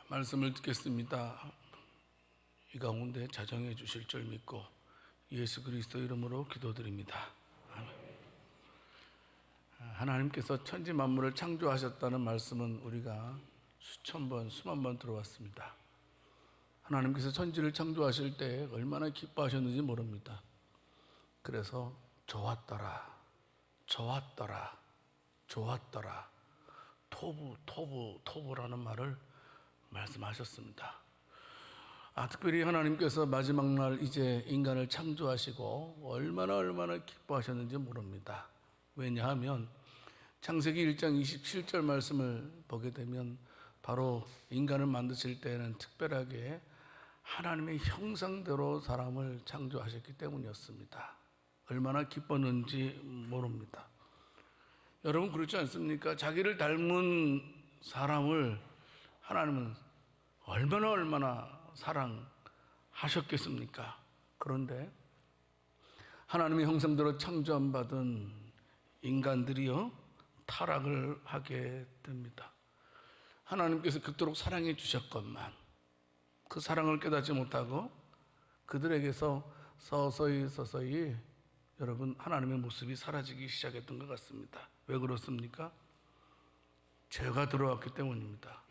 말씀을 듣겠습니다. 이 가운데 자정해 주실 줄 믿고 예수 그리스도 이름으로 기도드립니다. 아멘. 하나님께서 천지 만물을 창조하셨다는 말씀은 우리가 수천 번, 수만 번 들어왔습니다. 하나님께서 천지를 창조하실 때 얼마나 기뻐하셨는지 모릅니다. 그래서 좋았더라, 좋았더라, 좋았더라, 토부라는 말을 말씀하셨습니다. 특별히 하나님께서 마지막 날 이제 인간을 창조하시고 얼마나 기뻐하셨는지 모릅니다. 왜냐하면 창세기 1장 27절 말씀을 보게 되면 바로 인간을 만드실 때는 특별하게 하나님의 형상대로 사람을 창조하셨기 때문이었습니다. 얼마나 기뻤는지 모릅니다. 여러분 그렇지 않습니까? 자기를 닮은 사람을 하나님은 얼마나 사랑하셨겠습니까? 그런데 하나님의 형상대로 창조함 받은 인간들이요 타락을 하게 됩니다. 하나님께서 그토록 사랑해 주셨건만 그 사랑을 깨닫지 못하고 그들에게서 서서히 여러분 하나님의 모습이 사라지기 시작했던 것 같습니다. 왜 그렇습니까? 죄가 들어왔기 때문입니다.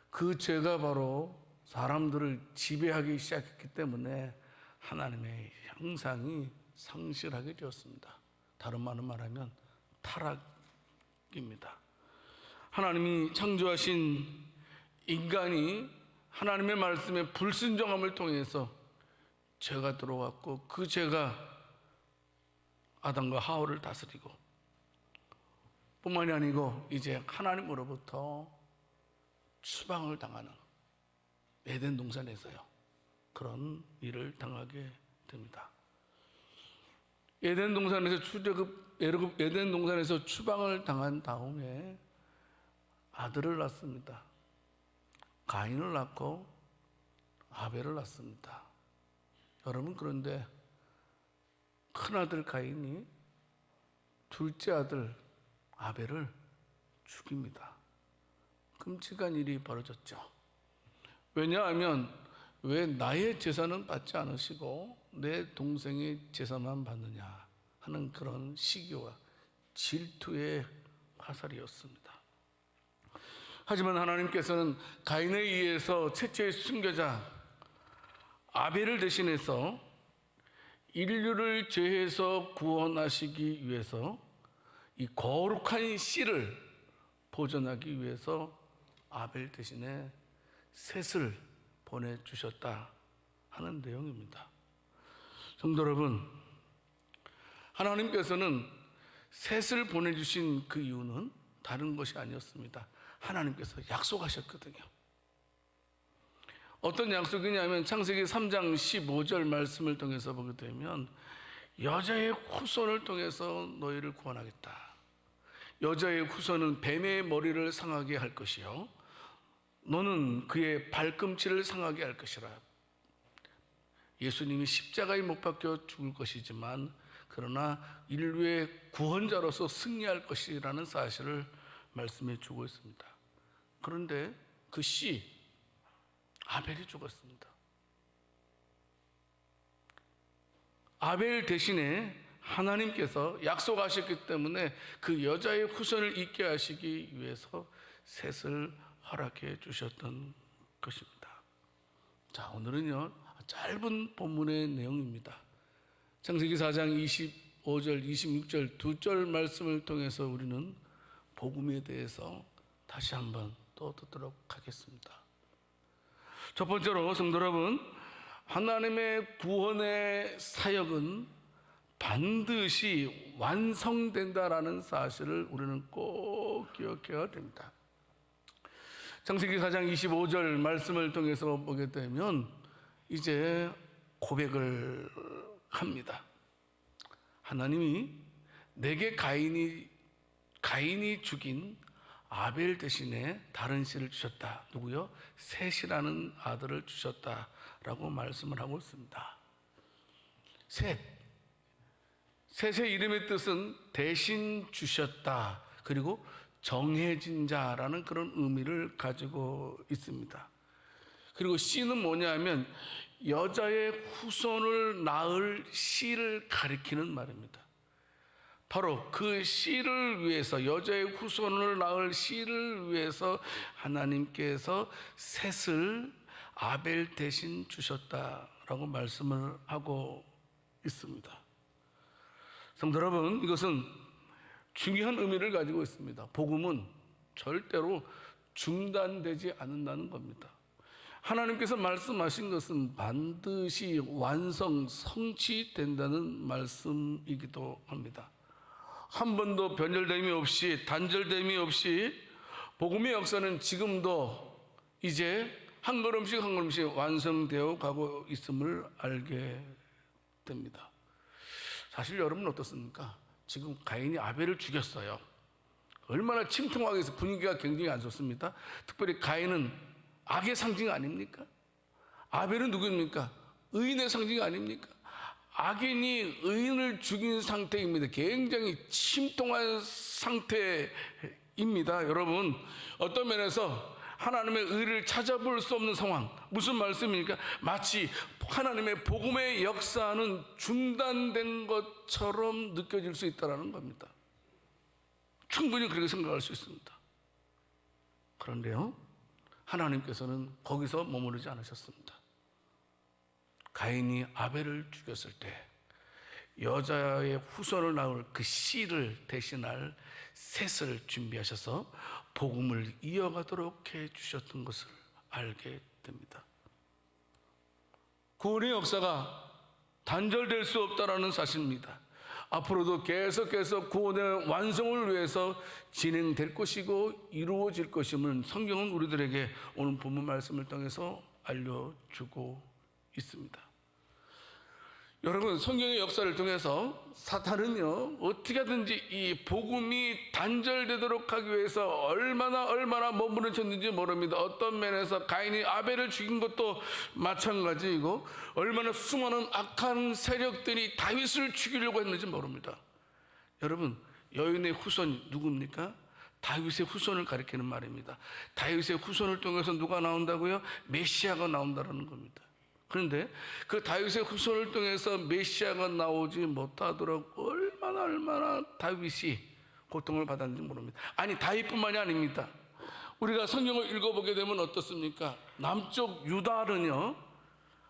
그 죄가 바로 사람들을 지배하기 시작했기 때문에 하나님의 형상이 상실하게 되었습니다. 다른 말로 말하면 타락입니다. 하나님이 창조하신 인간이 하나님의 말씀에 불순종함을 통해서 죄가 들어왔고 그 죄가 아담과 하와를 다스리고 뿐만이 아니고 이제 하나님으로부터 추방을 당하는 에덴 동산에서요 그런 일을 당하게 됩니다. 에덴 동산에서 추방을 당한 다음에 아들을 낳습니다. 가인을 낳고 아벨을 낳습니다. 여러분 그런데 큰아들 가인이 둘째 아들 아벨을 죽입니다. 끔찍한 일이 벌어졌죠. 왜냐하면 왜 나의 제사는 받지 않으시고 내 동생의 제사만 받느냐 하는 그런 시기와 질투의 화살이었습니다. 하지만 하나님께서는 가인에 의해서 최초의 순교자 아벨을 대신해서 인류를 죄에서 구원하시기 위해서 이 거룩한 씨를 보존하기 위해서 아벨 대신에 셋을 보내주셨다 하는 내용입니다. 성도 여러분, 하나님께서는 셋을 보내주신 그 이유는 다른 것이 아니었습니다. 하나님께서 약속하셨거든요. 어떤 약속이냐면 창세기 3장 15절 말씀을 통해서 보게 되면 여자의 후손을 통해서 너희를 구원하겠다. 여자의 후손은 뱀의 머리를 상하게 할 것이요 너는 그의 발꿈치를 상하게 할 것이라. 예수님이 십자가에 못 박혀 죽을 것이지만 그러나 인류의 구원자로서 승리할 것이라는 사실을 말씀해 주고 있습니다. 그런데 그 씨 아벨이 죽었습니다. 아벨 대신에 하나님께서 약속하셨기 때문에 그 여자의 후손을 있게 하시기 위해서 셋을 허락해 주셨던 것입니다. 자, 오늘은요 짧은 본문의 내용입니다. 창세기 4장 25절 26절 두 절 말씀을 통해서 우리는 복음에 대해서 다시 한번 또 듣도록 하겠습니다. 첫 번째로 성도 여러분, 하나님의 구원의 사역은 반드시 완성된다라는 사실을 우리는 꼭 기억해야 됩니다. 창세기 4장 25절 말씀을 통해서 보게 되면 이제 고백을 합니다. 하나님이 내게 가인이 죽인 아벨 대신에 다른 씨를 주셨다. 누구요? 셋이라는 아들을 주셨다라고 말씀을 하고 있습니다. 셋의 이름의 뜻은 대신 주셨다. 그리고 정해진 자라는 그런 의미를 가지고 있습니다. 그리고 씨는 뭐냐면 여자의 후손을 낳을 씨를 가리키는 말입니다. 바로 그 씨를 위해서, 여자의 후손을 낳을 씨를 위해서 하나님께서 셋을 아벨 대신 주셨다라고 말씀을 하고 있습니다. 성도 여러분, 이것은 중요한 의미를 가지고 있습니다. 복음은 절대로 중단되지 않는다는 겁니다. 하나님께서 말씀하신 것은 반드시 완성, 성취된다는 말씀이기도 합니다. 한 번도 변절됨이 없이, 단절됨이 없이 복음의 역사는 지금도 이제 한 걸음씩 한 걸음씩 완성되어 가고 있음을 알게 됩니다. 사실 여러분 어떻습니까? 지금 가인이 아벨을 죽였어요. 얼마나 침통하게 해서 분위기가 굉장히 안 좋습니다. 특별히 가인은 악의 상징 아닙니까? 아벨은 누구입니까? 의인의 상징 아닙니까? 악인이 의인을 죽인 상태입니다. 굉장히 침통한 상태입니다. 여러분, 어떤 면에서 하나님의 의를 찾아볼 수 없는 상황, 무슨 말씀입니까? 마치 하나님의 복음의 역사는 중단된 것처럼 느껴질 수 있다는 겁니다. 충분히 그렇게 생각할 수 있습니다. 그런데요, 하나님께서는 거기서 머무르지 않으셨습니다. 가인이 아벨을 죽였을 때 여자의 후손을 낳을 그 씨를 대신할 셋을 준비하셔서 복음을 이어가도록 해주셨던 것을 알게 됩니다. 구원의 역사가 단절될 수 없다는 사실입니다. 앞으로도 계속해서 구원의 완성을 위해서 진행될 것이고 이루어질 것임을 성경은 우리들에게 오늘 본문 말씀을 통해서 알려주고 있습니다. 여러분, 성경의 역사를 통해서 사탄은요, 어떻게 하든지 이 복음이 단절되도록 하기 위해서 얼마나 머무르쳤는지 모릅니다. 어떤 면에서 가인이 아벨을 죽인 것도 마찬가지이고, 얼마나 수많은 악한 세력들이 다윗을 죽이려고 했는지 모릅니다. 여러분, 여인의 후손이 누굽니까? 다윗의 후손을 가리키는 말입니다. 다윗의 후손을 통해서 누가 나온다고요? 메시아가 나온다는 겁니다. 그런데 그 다윗의 후손을 통해서 메시아가 나오지 못하도록 얼마나 다윗이 고통을 받았는지 모릅니다. 아니, 다윗뿐만이 아닙니다. 우리가 성경을 읽어보게 되면 어떻습니까? 남쪽 유다는요,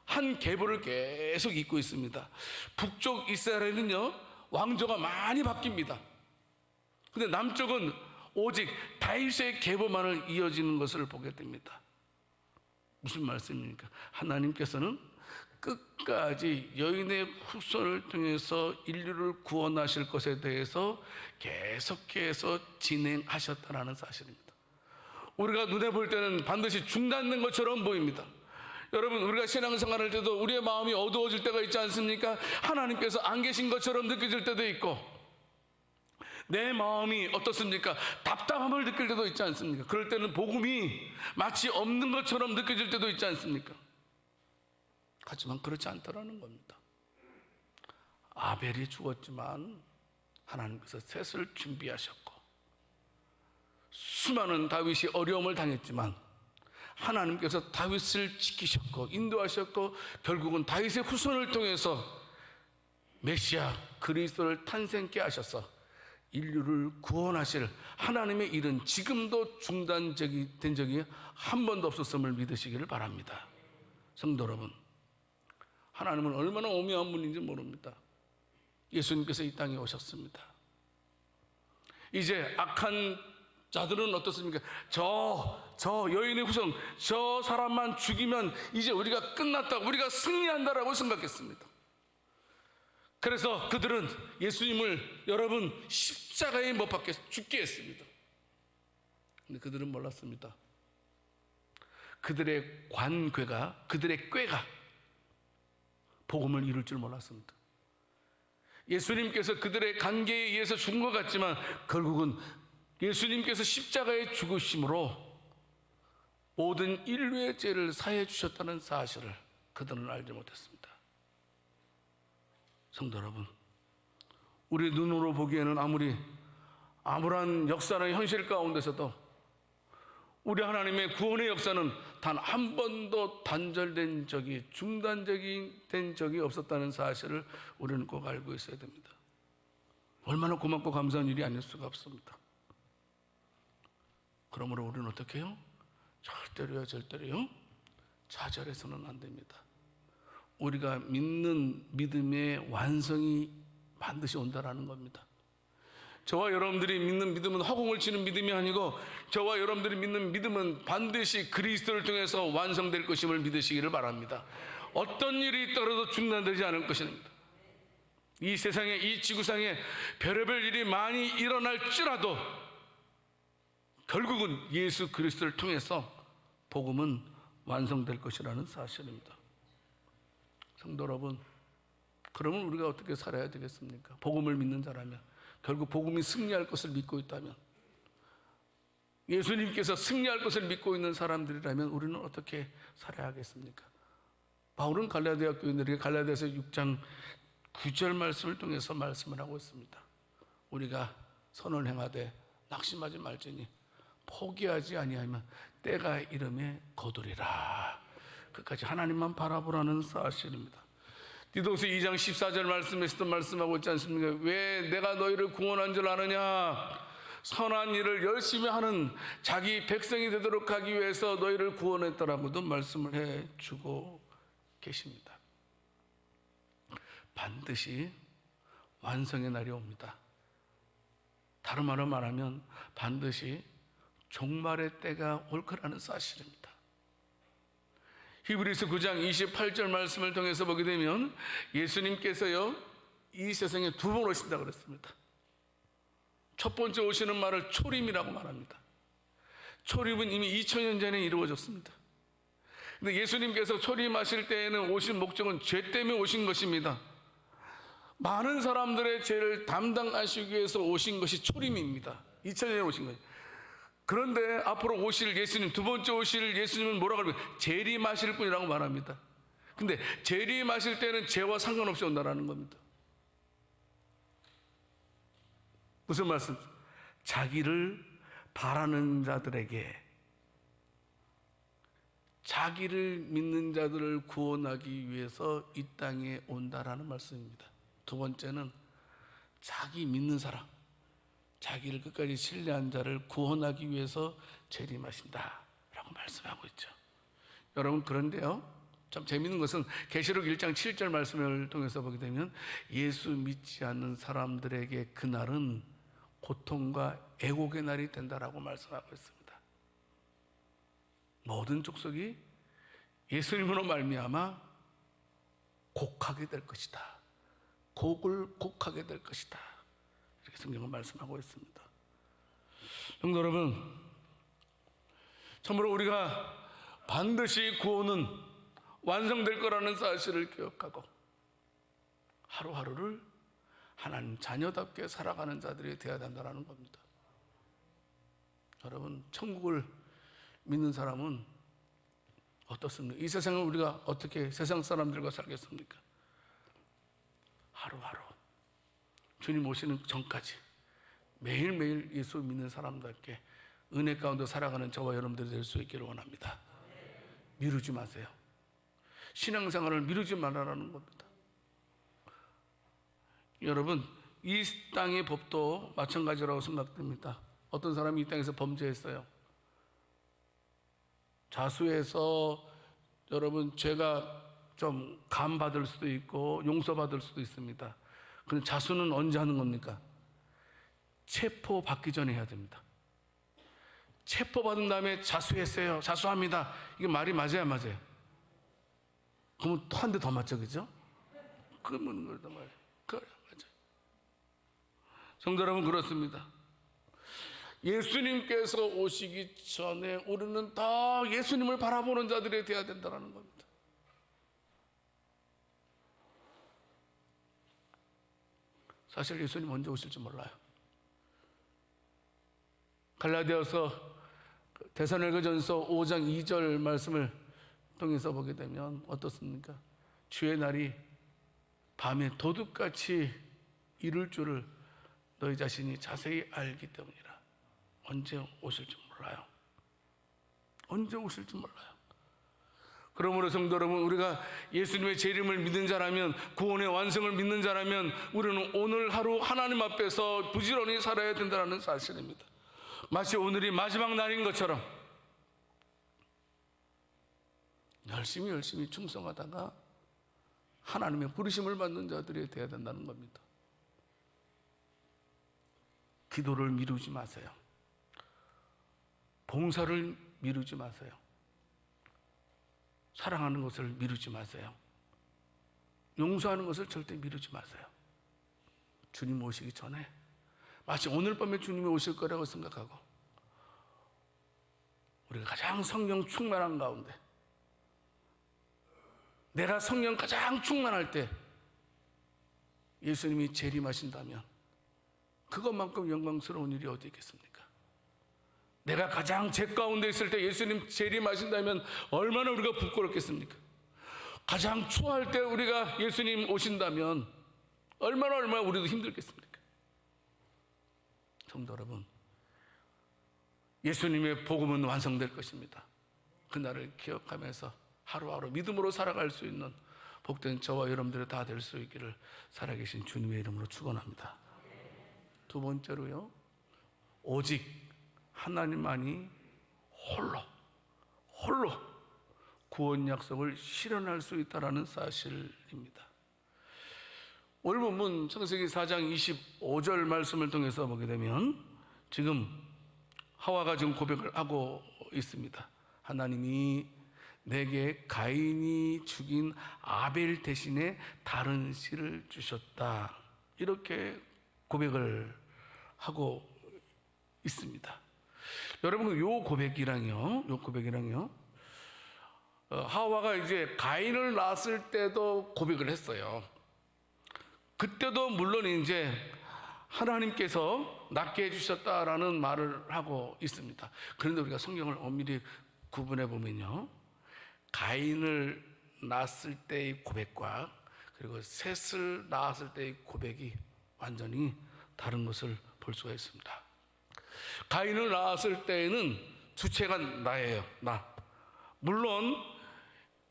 한 계보를 계속 잇고 있습니다. 북쪽 이스라엘은요, 왕조가 많이 바뀝니다. 근데 남쪽은 오직 다윗의 계보만을 이어지는 것을 보게 됩니다. 무슨 말씀입니까? 하나님께서는 끝까지 여인의 후손을 통해서 인류를 구원하실 것에 대해서 계속해서 진행하셨다는 사실입니다. 우리가 눈에 볼 때는 반드시 중단된 것처럼 보입니다. 여러분, 우리가 신앙생활 할 때도 우리의 마음이 어두워질 때가 있지 않습니까? 하나님께서 안 계신 것처럼 느껴질 때도 있고, 내 마음이 어떻습니까? 답답함을 느낄 때도 있지 않습니까? 그럴 때는 복음이 마치 없는 것처럼 느껴질 때도 있지 않습니까? 하지만 그렇지 않다라는 겁니다. 아벨이 죽었지만 하나님께서 셋을 준비하셨고, 수많은 다윗이 어려움을 당했지만 하나님께서 다윗을 지키셨고 인도하셨고, 결국은 다윗의 후손을 통해서 메시아 그리스도를 탄생케 하셔서 인류를 구원하실 하나님의 일은 지금도 중단된 적이 한 번도 없었음을 믿으시기를 바랍니다. 성도 여러분, 하나님은 얼마나 오묘한 분인지 모릅니다. 예수님께서 이 땅에 오셨습니다. 이제 악한 자들은 어떻습니까? 저 여인의 후손, 저 사람만 죽이면 이제 우리가 끝났다, 우리가 승리한다라고 생각했습니다. 그래서 그들은 예수님을 여러분 십자가에 못 박혀 죽게 했습니다. 근데 그들은 몰랐습니다. 그들의 관궤가, 그들의 꾀가 복음을 이룰 줄 몰랐습니다. 예수님께서 그들의 관계에 의해서 죽은 것 같지만 결국은 예수님께서 십자가에 죽으심으로 모든 인류의 죄를 사해 주셨다는 사실을 그들은 알지 못했습니다. 성도 여러분, 우리 눈으로 보기에는 암울한 역사는 현실 가운데서도 우리 하나님의 구원의 역사는 단 한 번도 단절된 적이, 중단된 적이 없었다는 사실을 우리는 꼭 알고 있어야 됩니다. 얼마나 고맙고 감사한 일이 아닐 수가 없습니다. 그러므로 우리는 어떻게 해요? 절대로요 좌절해서는 안 됩니다. 우리가 믿는 믿음의 완성이 반드시 온다라는 겁니다. 저와 여러분들이 믿는 믿음은 허공을 치는 믿음이 아니고, 저와 여러분들이 믿는 믿음은 반드시 그리스도를 통해서 완성될 것임을 믿으시기를 바랍니다. 어떤 일이 있더라도 중단되지 않을 것입니다. 이 세상에, 이 지구상에 별의별 일이 많이 일어날지라도 결국은 예수 그리스도를 통해서 복음은 완성될 것이라는 사실입니다. 성도 여러분, 그러면 우리가 어떻게 살아야 되겠습니까? 복음을 믿는 자라면, 결국 복음이 승리할 것을 믿고 있다면, 예수님께서 승리할 것을 믿고 있는 사람들이라면 우리는 어떻게 살아야 하겠습니까? 바울은 갈라디아 교인들에게 갈라디아서 6장 9절 말씀을 통해서 말씀을 하고 있습니다. 우리가 선을 행하되 낙심하지 말지니 포기하지 아니하면 때가 이름에 거두리라. 끝까지 하나님만 바라보라는 사실입니다. 디도서 2장 14절 말씀에서도 말씀하고 있지 않습니까? 왜 내가 너희를 구원한 줄 아느냐? 선한 일을 열심히 하는 자기 백성이 되도록 하기 위해서 너희를 구원했더라고도 말씀을 해주고 계십니다. 반드시 완성의 날이 옵니다. 다른 말로 말하면 반드시 종말의 때가 올 거라는 사실입니다. 히브리서 9장 28절 말씀을 통해서 보게 되면 예수님께서요, 이 세상에 두 번 오신다고 그랬습니다. 첫 번째 오시는 말을 초림이라고 말합니다. 초림은 이미 2000년 전에 이루어졌습니다. 근데 예수님께서 초림하실 때에는 오신 목적은 죄 때문에 오신 것입니다. 많은 사람들의 죄를 담당하시기 위해서 오신 것이 초림입니다. 2000년에 오신 거예요. 그런데 앞으로 오실 예수님, 두 번째 오실 예수님은 뭐라고 하면 재림하실 분이라고 말합니다. 근데 재림하실 때는 죄와 상관없이 온다라는 겁니다. 무슨 말씀? 자기를 바라는 자들에게, 자기를 믿는 자들을 구원하기 위해서 이 땅에 온다라는 말씀입니다. 두 번째는 자기 믿는 사람, 자기를 끝까지 신뢰한 자를 구원하기 위해서 재림하신다 라고 말씀하고 있죠. 여러분, 그런데요, 참 재미있는 것은 계시록 1장 7절 말씀을 통해서 보게 되면 예수 믿지 않는 사람들에게 그날은 고통과 애곡의 날이 된다라고 말씀하고 있습니다. 모든 족속이 예수님으로 말미암아 곡하게 될 것이다, 곡을 곡하게 될 것이다, 이렇게 성경은 말씀하고 있습니다. 성도 여러분, 참으로 우리가 반드시 구원은 완성될 거라는 사실을 기억하고 하루하루를 하나님 자녀답게 살아가는 자들이 되어야 된다는 겁니다. 여러분, 천국을 믿는 사람은 어떻습니까? 이 세상을 우리가 어떻게 세상 사람들과 살겠습니까? 하루하루 주님 오시는 전까지 매일매일 예수 믿는 사람답게 은혜 가운데 살아가는 저와 여러분들이 될 수 있기를 원합니다. 미루지 마세요. 신앙생활을 미루지 말라는 겁니다. 여러분, 이 땅의 법도 마찬가지라고 생각됩니다. 어떤 사람이 이 땅에서 범죄했어요. 자수해서 여러분 죄가 좀 감받을 수도 있고 용서받을 수도 있습니다. 그런데 자수는 언제 하는 겁니까? 체포받기 전에 해야 됩니다. 체포받은 다음에 자수했어요, 자수합니다, 이게 말이 맞아야 맞아요? 그러면 또 한 대 더 맞죠, 그죠? 그러면 그러단 말이에요. 그래, 맞아요. 성도 여러분, 그렇습니다. 예수님께서 오시기 전에 우리는 다 예수님을 바라보는 자들이 되어야 된다는 겁니다. 사실 예수님 언제 오실지 몰라요. 갈라디아서 데살로니가전서 5장 2절 말씀을 통해서 보게 되면 어떻습니까? 주의 날이 밤에 도둑같이 이룰 줄을 너희 자신이 자세히 알기 때문이라. 언제 오실지 몰라요. 언제 오실지 몰라요. 그러므로 성도 여러분, 우리가 예수님의 재림을 믿는 자라면, 구원의 완성을 믿는 자라면 우리는 오늘 하루 하나님 앞에서 부지런히 살아야 된다는 사실입니다. 마치 오늘이 마지막 날인 것처럼 열심히 충성하다가 하나님의 부르심을 받는 자들이 되어야 된다는 겁니다. 기도를 미루지 마세요. 봉사를 미루지 마세요. 사랑하는 것을 미루지 마세요. 용서하는 것을 절대 미루지 마세요. 주님 오시기 전에 마치 오늘 밤에 주님이 오실 거라고 생각하고 우리가 가장 성령 충만한 가운데, 내가 성령 가장 충만할 때 예수님이 재림하신다면 그것만큼 영광스러운 일이 어디 있겠습니까? 내가 가장 죄 가운데 있을 때 예수님 재림하신다면 얼마나 우리가 부끄럽겠습니까? 가장 추워할 때 우리가 예수님 오신다면 얼마나 우리도 힘들겠습니까? 성도 여러분, 예수님의 복음은 완성될 것입니다. 그날을 기억하면서 하루하루 믿음으로 살아갈 수 있는 복된 저와 여러분들이 다 될 수 있기를 살아계신 주님의 이름으로 축원합니다. 두 번째로요, 오직 하나님만이 홀로 구원 약속을 실현할 수 있다는 사실입니다. 오늘 본문 창세기 4장 25절 말씀을 통해서 보게 되면 지금 하와가 지금 고백을 하고 있습니다. 하나님이 내게 가인이 죽인 아벨 대신에 다른 씨를 주셨다, 이렇게 고백을 하고 있습니다. 여러분, 요 고백이랑요, 하와가 이제 가인을 낳았을 때도 고백을 했어요. 그때도 물론 이제 하나님께서 낳게 해주셨다라는 말을 하고 있습니다. 그런데 우리가 성경을 엄밀히 구분해 보면요, 가인을 낳았을 때의 고백과 그리고 셋을 낳았을 때의 고백이 완전히 다른 것을 볼 수가 있습니다. 가인을 낳았을 때에는 주체가 나예요. 물론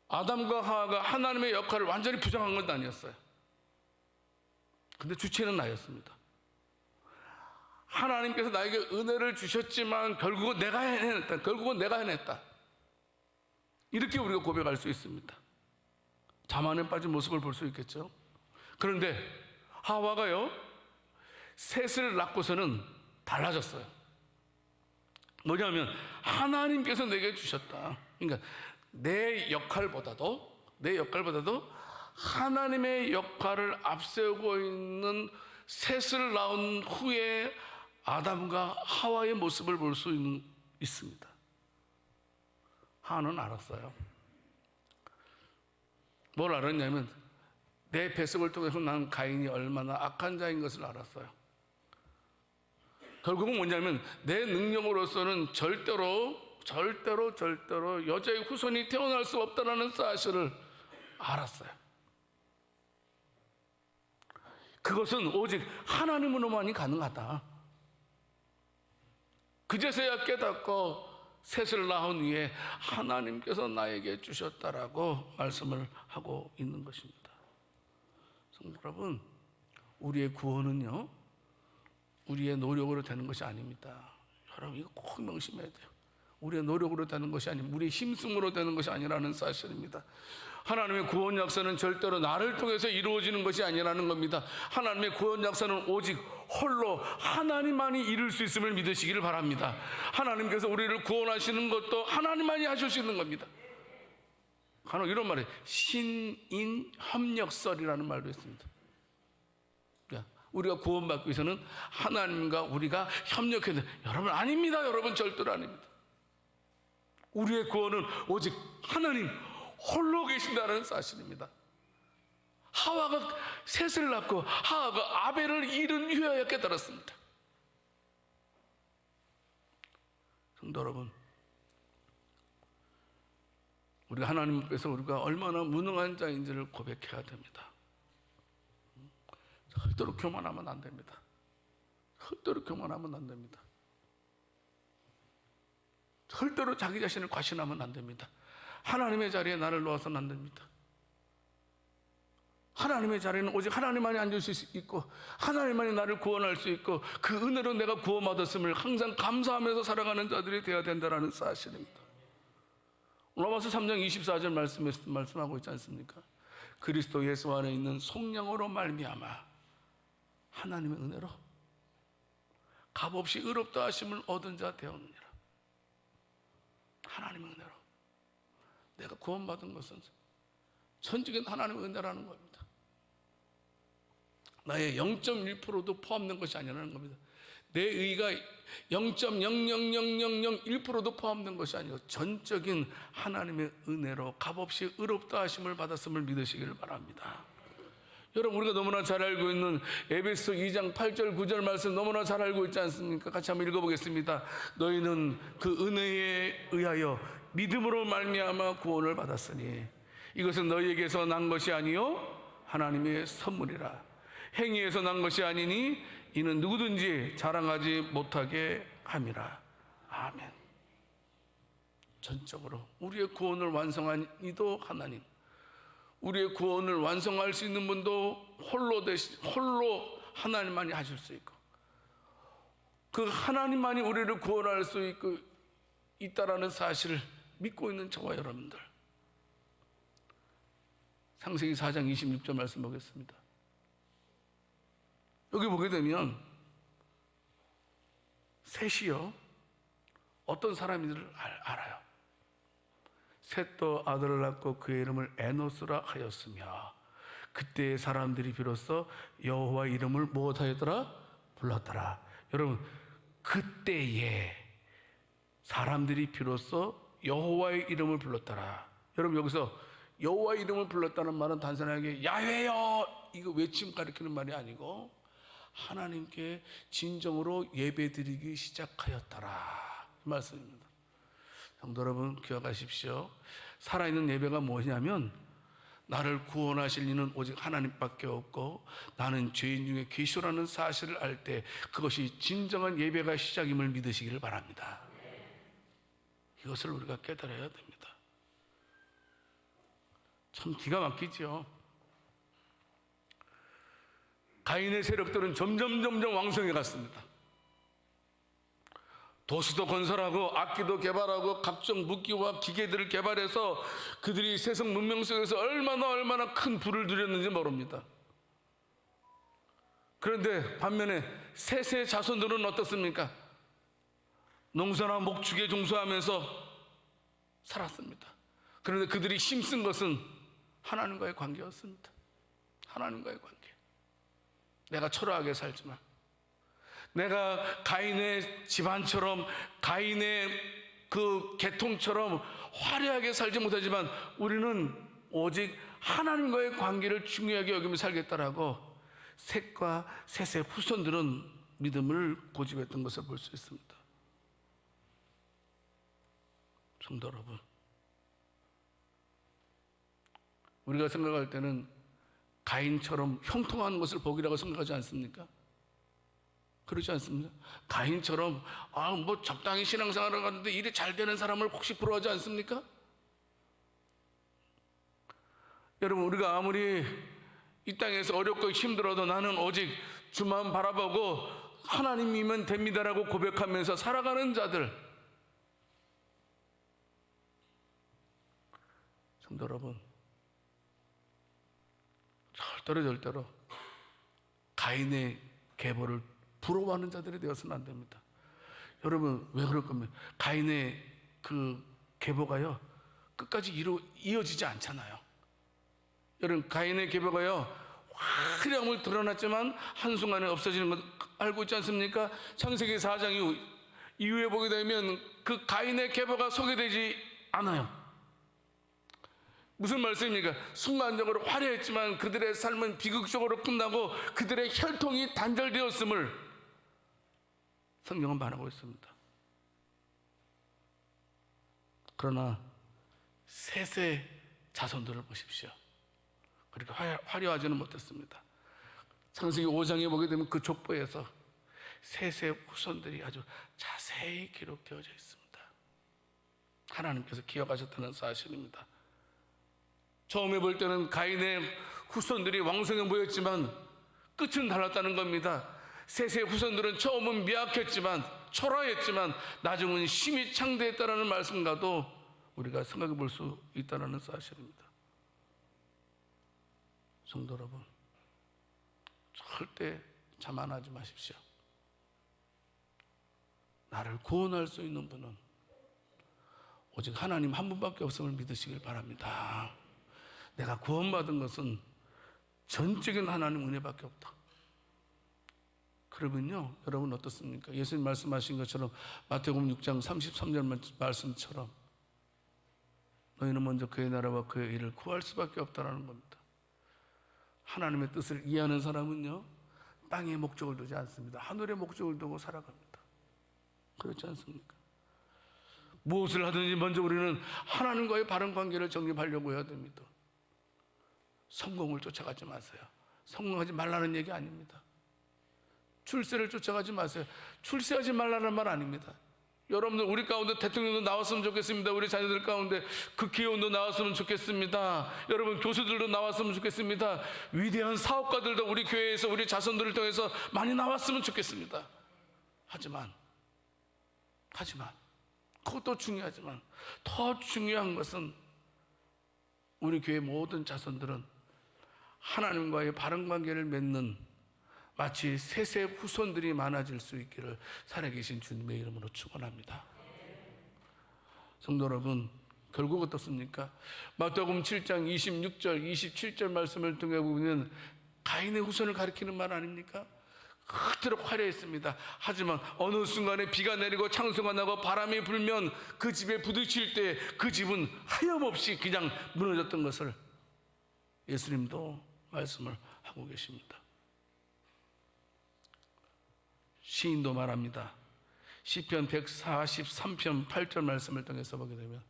아담과 하와가 하나님의 역할을 완전히 부정한 건 아니었어요. 근데 주체는 나였습니다. 하나님께서 나에게 은혜를 주셨지만 결국은 내가 해냈다. 이렇게 우리가 고백할 수 있습니다. 자만에 빠진 모습을 볼 수 있겠죠. 그런데 하와가요, 셋을 낳고서는 달라졌어요. 뭐냐면 하나님께서 내게 주셨다. 그러니까 내 역할보다도 하나님의 역할을 앞세우고 있는 셋을 낳은 후에 아담과 하와의 모습을 볼 수 있습니다. 하와는 알았어요. 뭘 알았냐면 내 뱃속을 통해서 난 가인이 얼마나 악한 자인 것을 알았어요. 결국은 뭐냐면 내 능력으로서는 절대로 여자의 후손이 태어날 수 없다는 사실을 알았어요. 그것은 오직 하나님으로만이 가능하다. 그제서야 깨닫고 셋을 낳은 후에 하나님께서 나에게 주셨다라고 말씀을 하고 있는 것입니다. 성도 여러분, 우리의 구원은요, 우리의 노력으로 되는 것이 아닙니다. 여러분, 이거 꼭 명심해야 돼요. 우리의 노력으로 되는 것이 아니고 우리의 힘쓰므로 되는 것이 아니라는 사실입니다. 하나님의 구원 역사는 절대로 나를 통해서 이루어지는 것이 아니라는 겁니다. 하나님의 구원 역사는 오직 홀로 하나님만이 이룰 수 있음을 믿으시기를 바랍니다. 하나님께서 우리를 구원하시는 것도 하나님만이 하실 수 있는 겁니다. 간혹 이런 말에 신인협력설이라는 말도 있습니다. 우리가 구원받기 위해서는 하나님과 우리가 협력해야 돼요. 여러분, 아닙니다. 여러분, 절대로 아닙니다. 우리의 구원은 오직 하나님 홀로 계신다는 사실입니다. 하와가 셋을 낳고 하와가 아벨을 잃은 후에야 깨달았습니다. 성도 여러분, 우리가 하나님 앞에서 우리가 얼마나 무능한 자인지를 고백해야 됩니다. 절대로 교만하면 안 됩니다. 절대로 교만하면 안 됩니다. 절대로 자기 자신을 과신하면 안 됩니다. 하나님의 자리에 나를 놓아서는 안 됩니다. 하나님의 자리는 오직 하나님만이 앉을 수 있고 하나님만이 나를 구원할 수 있고 그 은혜로 내가 구원받았음을 항상 감사하면서 살아가는 자들이 되어야 된다는 사실입니다. 로마서 3장 24절 말씀하고 있지 않습니까? 그리스도 예수 안에 있는 속량으로 말미암아 하나님의 은혜로 값없이 의롭다 하심을 얻은 자 되었느니라. 하나님의 은혜로 내가 구원받은 것은 전적인 하나님의 은혜라는 겁니다. 나의 0.1%도 포함된 것이 아니라는 겁니다. 내 의가 0.0000001%도 포함된 것이 아니고 전적인 하나님의 은혜로 값없이 의롭다 하심을 받았음을 믿으시기를 바랍니다. 여러분, 우리가 너무나 잘 알고 있는 에베소 2장 8절 9절 말씀 너무나 잘 알고 있지 않습니까? 같이 한번 읽어보겠습니다. 너희는 그 은혜에 의하여 믿음으로 말미암아 구원을 받았으니 이것은 너희에게서 난 것이 아니요 하나님의 선물이라. 행위에서 난 것이 아니니 이는 누구든지 자랑하지 못하게 함이라. 아멘. 전적으로 우리의 구원을 완성한 이도 하나님, 우리의 구원을 완성할 수 있는 분도 홀로 하나님만이 하실 수 있고 그 하나님만이 우리를 구원할 수 있다라는 사실을 믿고 있는 저와 여러분들, 창세기 4장 26절 말씀 보겠습니다. 여기 보게 되면 셋이요 어떤 사람인지를 알아요. 셋도 아들을 낳고 그의 이름을 에노스라 하였으며 그때의 사람들이 비로소 여호와 이름을 무엇하였더라? 불렀더라. 여러분, 그때에 사람들이 비로소 여호와의 이름을 불렀더라. 여러분, 여기서 여호와의 이름을 불렀다는 말은 단순하게 야훼여 이거 외침 가리키는 말이 아니고 하나님께 진정으로 예배드리기 시작하였더라 이 말씀입니다. 성도 여러분, 기억하십시오. 살아있는 예배가 무엇이냐면 나를 구원하실 이는 오직 하나님밖에 없고 나는 죄인 중에 계시라는 사실을 알 때 그것이 진정한 예배가 시작임을 믿으시기를 바랍니다. 이것을 우리가 깨달아야 됩니다. 참 기가 막히죠. 가인의 세력들은 점점 왕성해 갔습니다. 도시도 건설하고 악기도 개발하고 각종 무기와 기계들을 개발해서 그들이 세상 문명 속에서 얼마나 큰 부를 누렸는지 모릅니다. 그런데 반면에 셋의 자손들은 어떻습니까? 농사나 목축에 종사하면서 살았습니다. 그런데 그들이 힘쓴 것은 하나님과의 관계였습니다. 하나님과의 관계. 내가 초라하게 살지만, 내가 가인의 집안처럼 가인의 그 계통처럼 화려하게 살지 못하지만 우리는 오직 하나님과의 관계를 중요하게 여기며 살겠다라고 셋과 셋의 후손들은 믿음을 고집했던 것을 볼 수 있습니다. 성도 여러분, 우리가 생각할 때는 가인처럼 형통한 것을 복이라고 생각하지 않습니까? 그렇지 않습니까? 가인처럼 뭐 적당히 신앙생활을 하는데 일이 잘 되는 사람을 혹시 부러워하지 않습니까? 여러분, 우리가 아무리 이 땅에서 어렵고 힘들어도 나는 오직 주만 바라보고 하나님이면 됩니다라고 고백하면서 살아가는 자들, 성도 여러분, 절대로 가인의 계보를 부러워하는 자들이 되어서는 안 됩니다. 여러분, 왜 그럴 겁니까? 가인의 그 계보가요 끝까지 이어지지 않잖아요. 여러분, 가인의 계보가요 화려함을 드러났지만 한순간에 없어지는 것 알고 있지 않습니까? 창세기 4장 이후에 보게 되면 그 가인의 계보가 소개되지 않아요. 무슨 말씀입니까? 순간적으로 화려했지만 그들의 삶은 비극적으로 끝나고 그들의 혈통이 단절되었음을 성경은 말하고 있습니다. 그러나 셋의 자손들을 보십시오. 그렇게 화려하지는 못했습니다. 창세기 5장에 보게 되면 그 족보에서 셋의 후손들이 아주 자세히 기록되어져 있습니다. 하나님께서 기억하셨다는 사실입니다. 처음에 볼 때는 가인의 후손들이 왕성해 보였지만 끝은 달랐다는 겁니다. 셋의 후손들은 처음은 미약했지만, 초라했지만 나중은 힘이 창대했다는 말씀과도 우리가 생각해 볼 수 있다는 사실입니다. 성도 여러분, 절대 자만하지 마십시오. 나를 구원할 수 있는 분은 오직 하나님 한 분밖에 없음을 믿으시길 바랍니다. 내가 구원받은 것은 전적인 하나님 은혜밖에 없다. 그러면요, 여러분 어떻습니까? 예수님 말씀하신 것처럼 마태복음 6장 33절 말씀처럼 너희는 먼저 그의 나라와 그의 일을 구할 수밖에 없다라는 겁니다. 하나님의 뜻을 이해하는 사람은요, 땅에 목적을 두지 않습니다. 하늘에 목적을 두고 살아갑니다. 그렇지 않습니까? 무엇을 하든지 먼저 우리는 하나님과의 바른 관계를 정립하려고 해야 됩니다. 성공을 쫓아가지 마세요. 성공하지 말라는 얘기 아닙니다. 출세를 쫓아가지 마세요. 출세하지 말라는 말 아닙니다. 여러분들, 우리 가운데 대통령도 나왔으면 좋겠습니다. 우리 자녀들 가운데 국회의원도 나왔으면 좋겠습니다. 여러분, 교수들도 나왔으면 좋겠습니다. 위대한 사업가들도 우리 교회에서 우리 자손들을 통해서 많이 나왔으면 좋겠습니다. 하지만 그것도 중요하지만 더 중요한 것은 우리 교회 모든 자손들은 하나님과의 바른 관계를 맺는 마치 셋의 후손들이 많아질 수 있기를 살아계신 주님의 이름으로 축원합니다. 성도 여러분, 결국 어떻습니까? 마태복음 7장 26절 27절 말씀을 통해 보면 가인의 후손을 가리키는 말 아닙니까? 그토록 화려했습니다. 하지만 어느 순간에 비가 내리고 창수가 나고 바람이 불면 그 집에 부딪힐 때 그 집은 하염없이 그냥 무너졌던 것을 예수님도 말씀을 하고 계십니다. 시인도 말합니다. 시편 143편 8절 말씀을 통해서 보게 되면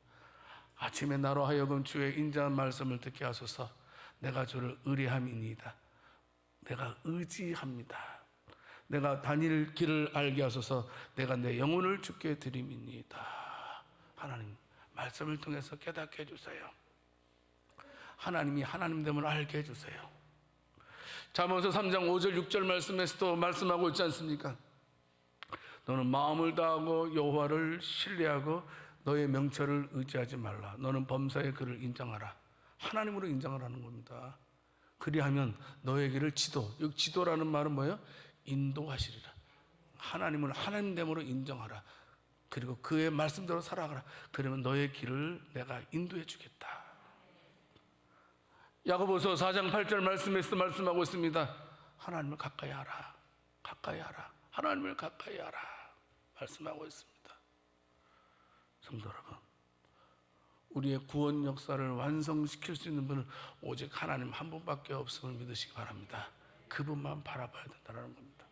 아침에 나로 하여금 주의 인자한 말씀을 듣게 하소서. 내가 주를 의뢰함이니이다. 내가 의지합니다. 내가 다닐 길을 알게 하소서. 내가 내 영혼을 주께 드림이니이다. 하나님 말씀을 통해서 깨닫게 해주세요. 하나님이 하나님됨을 알게 해주세요. 잠언서 3장 5절 6절 말씀에서도 말씀하고 있지 않습니까? 너는 마음을 다하고 여호와를 신뢰하고 너의 명철을 의지하지 말라. 너는 범사의 그를 인정하라. 하나님으로 인정하라는 겁니다. 그리하면 너의 길을 지도라는 말은 뭐예요? 인도하시리라. 하나님을 하나님됨으로 인정하라. 그리고 그의 말씀대로 살아가라. 그러면 너의 길을 내가 인도해 주겠다. 야고보서 4장 8절 말씀에서 말씀하고 있습니다. 하나님을 가까이 하라. 가까이 하라. 하나님을 가까이 하라. 말씀하고 있습니다. 성도 여러분, 우리의 구원 역사를 완성시킬 수 있는 분은 오직 하나님 한 분밖에 없음을 믿으시기 바랍니다. 그분만 바라봐야 된다는 겁니다.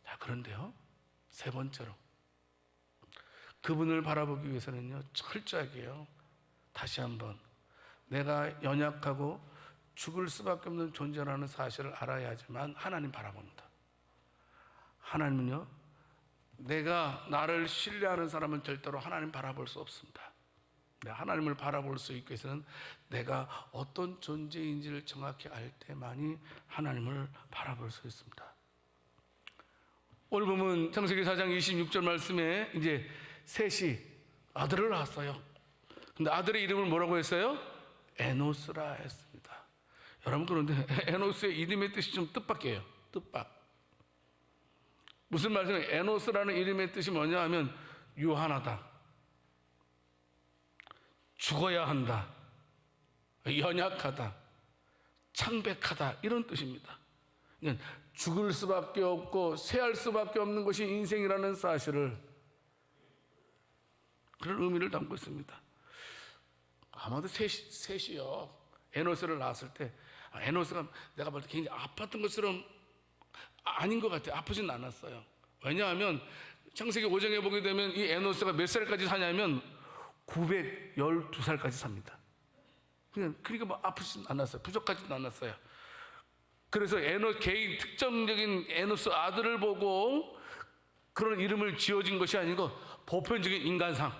자, 그런데요, 세 번째로 그분을 바라보기 위해서는요, 철저하게요, 다시 한번 내가 연약하고 죽을 수밖에 없는 존재라는 사실을 알아야 하지만 하나님 바라봅니다. 하나님은요, 내가 나를 신뢰하는 사람은 절대로 하나님 바라볼 수 없습니다. 하나님을 바라볼 수 있기 위해서는 내가 어떤 존재인지를 정확히 알 때만이 하나님을 바라볼 수 있습니다. 오늘 보면 창세기 4장 26절 말씀에 이제 셋이 아들을 낳았어요. 근데 아들의 이름을 뭐라고 했어요? 에노스라 했습니다. 여러분, 그런데 에노스의 이름의 뜻이 좀 뜻밖이에요. 뜻밖. 무슨 말씀이에요? 에노스라는 이름의 뜻이 뭐냐 하면 유한하다, 죽어야 한다, 연약하다, 창백하다, 이런 뜻입니다. 그러니까 죽을 수밖에 없고 쇠할 수밖에 없는 것이 인생이라는 사실을, 그런 의미를 담고 있습니다. 아마도 셋이요, 에노스를 낳았을 때 에노스가 내가 볼 때 굉장히 아팠던 것처럼 아닌 것 같아요. 아프진 않았어요. 왜냐하면 창세기 5장에 보게 되면 이 에노스가 몇 살까지 사냐면 912살까지 삽니다. 그러니까 뭐 아프진 않았어요. 부족하진 않았어요. 그래서 개인 특정적인 에노스 아들을 보고 그런 이름을 지어진 것이 아니고 보편적인 인간상,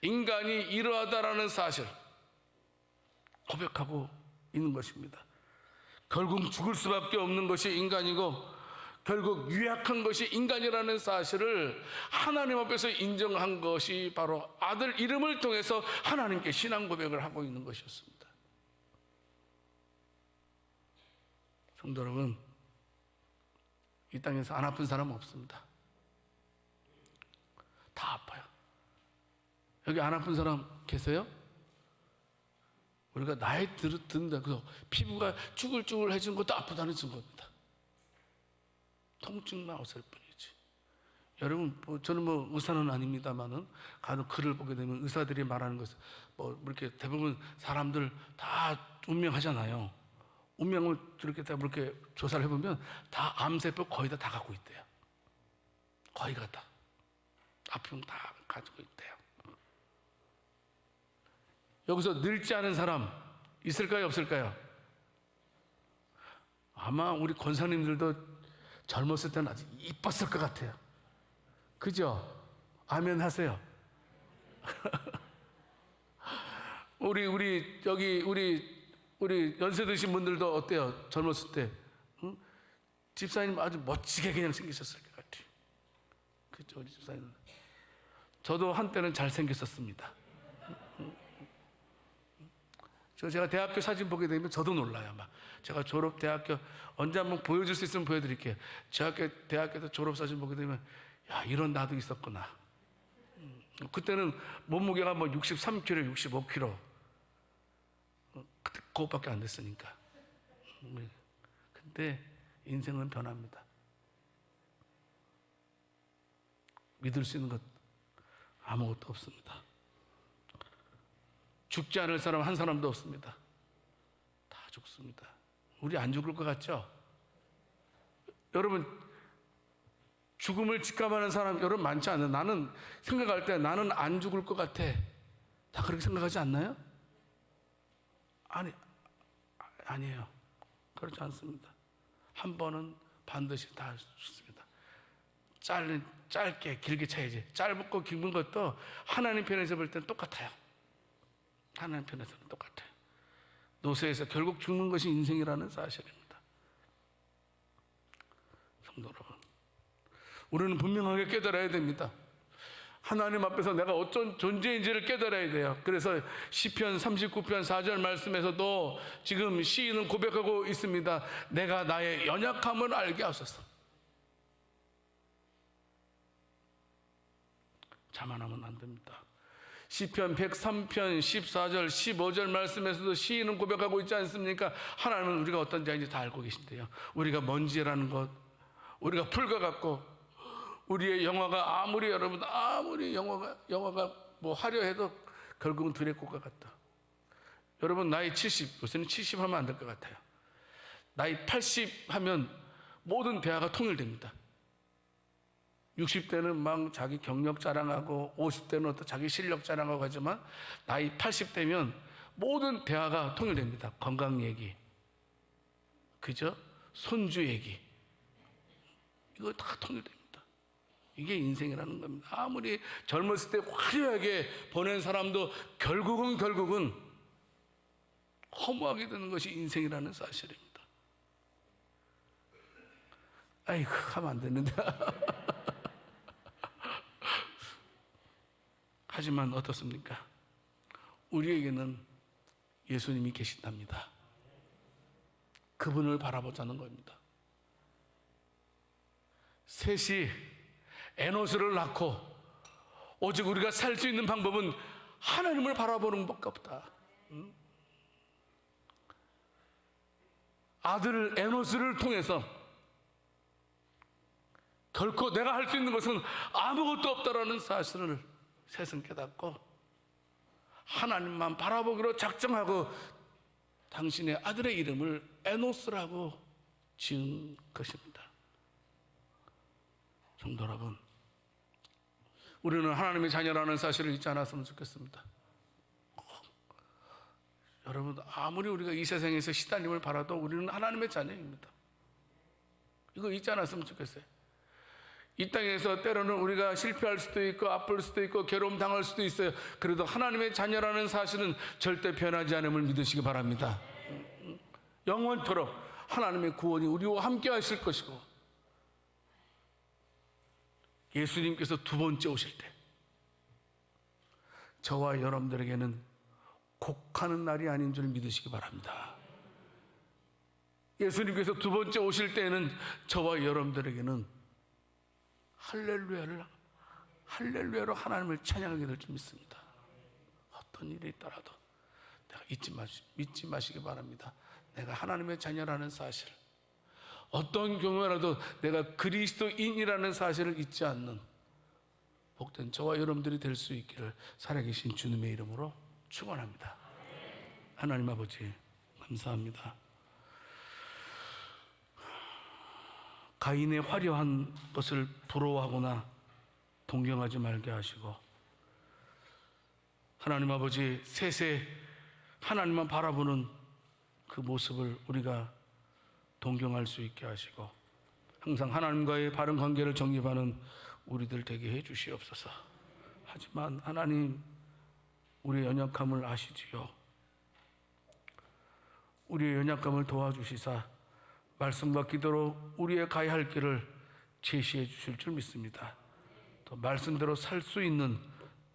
인간이 이러하다라는 사실 고백하고 있는 것입니다. 결국 죽을 수밖에 없는 것이 인간이고 결국 유약한 것이 인간이라는 사실을 하나님 앞에서 인정한 것이 바로 아들 이름을 통해서 하나님께 신앙 고백을 하고 있는 것이었습니다. 성도 여러분, 이 땅에서 안 아픈 사람은 없습니다. 다 아파요. 여기 안 아픈 사람 계세요? 우리가 나이 든다 그래서 피부가 쭈글쭈글해지는 것도 아프다는 증거입니다. 통증만 없을 뿐이지. 여러분, 저는 의사는 아닙니다만은 간혹 글을 보게 되면 의사들이 말하는 것은 이렇게 대부분 사람들 다 운명하잖아요. 운명을 이렇게 조사를 해보면 다 암세포 거의 다 갖고 있대요. 거의가 다 아픔 다 가지고 있대요. 여기서 늙지 않은 사람 있을까요, 없을까요? 아마 우리 권사님들도 젊었을 때는 아주 이뻤을 것 같아요. 그죠? 아멘 하세요. 우리 연세 드신 분들도 어때요? 젊었을 때, 응? 집사님 아주 멋지게 그냥 생기셨을 것 같아요. 그죠, 우리 집사님. 저도 한때는 잘 생겼었습니다. 제가 대학교 사진 보게 되면 저도 놀라요. 막 제가 대학교 언제 한번 보여줄 수 있으면 보여드릴게요. 대학교 때 졸업 사진 보게 되면 야, 이런 나도 있었구나. 그때는 몸무게가 63kg, 65kg. 그것밖에 안 됐으니까. 근데 인생은 변합니다. 믿을 수 있는 것 아무것도 없습니다. 죽지 않을 사람 한 사람도 없습니다. 다 죽습니다. 우리 안 죽을 것 같죠? 여러분, 죽음을 직감하는 사람 여러분 많지 않아요? 나는 생각할 때 나는 안 죽을 것 같아. 다 그렇게 생각하지 않나요? 아니에요. 그렇지 않습니다. 한 번은 반드시 다 죽습니다. 짧게 길게 차야지. 짧고 긴 것도 하나님 편에서 볼 땐 똑같아요. 하나님 편에서는 똑같아요. 노쇠에서 결국 죽는 것이 인생이라는 사실입니다. 성도 여러분, 우리는 분명하게 깨달아야 됩니다. 하나님 앞에서 내가 어떤 존재인지를 깨달아야 돼요. 그래서 시편 39편 4절 말씀에서도 지금 시인은 고백하고 있습니다. 내가 나의 연약함을 알게 하소서. 자만하면 안 됩니다. 시편 103편 14절 15절 말씀에서도 시인은 고백하고 있지 않습니까? 하나님은 우리가 어떤 자인지 다 알고 계신데요. 우리가 먼지라는 것, 우리가 풀과 같고, 우리의 영화가 아무리 영화가 화려해도 결국은 들의 꽃과 같다. 여러분 나이 70, 요새는 70 하면 안 될 것 같아요. 나이 80 하면 모든 대화가 통일됩니다. 60대는 막 자기 경력 자랑하고 50대는 어떤 자기 실력 자랑하고 하지만 나이 80대면 모든 대화가 통일됩니다. 건강 얘기, 그죠? 손주 얘기, 이거 다 통일됩니다. 이게 인생이라는 겁니다. 아무리 젊었을 때 화려하게 보낸 사람도 결국은 허무하게 되는 것이 인생이라는 사실입니다. 아이고, 하면 안 되는데. 하지만 어떻습니까? 우리에게는 예수님이 계신답니다. 그분을 바라보자는 겁니다. 셋이 에노스를 낳고 오직 우리가 살 수 있는 방법은 하나님을 바라보는 것밖에 없다. 아들 에노스를 통해서 결코 내가 할 수 있는 것은 아무것도 없다라는 사실을 셋은 깨닫고 하나님만 바라보기로 작정하고 당신의 아들의 이름을 에노스라고 지은 것입니다. 성도 여러분, 우리는 하나님의 자녀라는 사실을 잊지 않았으면 좋겠습니다. 여러분, 아무리 우리가 이 세상에서 시달림을 바라도 우리는 하나님의 자녀입니다. 이거 잊지 않았으면 좋겠어요. 이 땅에서 때로는 우리가 실패할 수도 있고 아플 수도 있고 괴로움 당할 수도 있어요. 그래도 하나님의 자녀라는 사실은 절대 변하지 않음을 믿으시기 바랍니다. 영원토록 하나님의 구원이 우리와 함께 하실 것이고, 예수님께서 두 번째 오실 때 저와 여러분들에게는 곡하는 날이 아닌 줄 믿으시기 바랍니다. 예수님께서 두 번째 오실 때에는 저와 여러분들에게는 할렐루야로 하나님을 찬양하게 될 줄 믿습니다. 어떤 일이 있더라도 내가 믿지 마시기 바랍니다. 내가 하나님의 자녀라는 사실, 어떤 경우라도 내가 그리스도인이라는 사실을 잊지 않는 복된 저와 여러분들이 될 수 있기를 살아계신 주님의 이름으로 축원합니다. 하나님 아버지 감사합니다. 가인의 화려한 것을 부러워하거나 동경하지 말게 하시고, 하나님 아버지 세세 하나님만 바라보는 그 모습을 우리가 동경할 수 있게 하시고, 항상 하나님과의 바른 관계를 정립하는 우리들 되게 해 주시옵소서. 하지만 하나님, 우리의 연약함을 아시지요. 우리의 연약함을 도와주시사 말씀과 기도로 우리의 가야 할 길을 제시해 주실 줄 믿습니다. 또 말씀대로 살 수 있는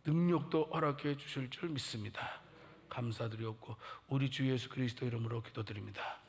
능력도 허락해 주실 줄 믿습니다. 감사드리옵고 우리 주 예수 그리스도 이름으로 기도드립니다.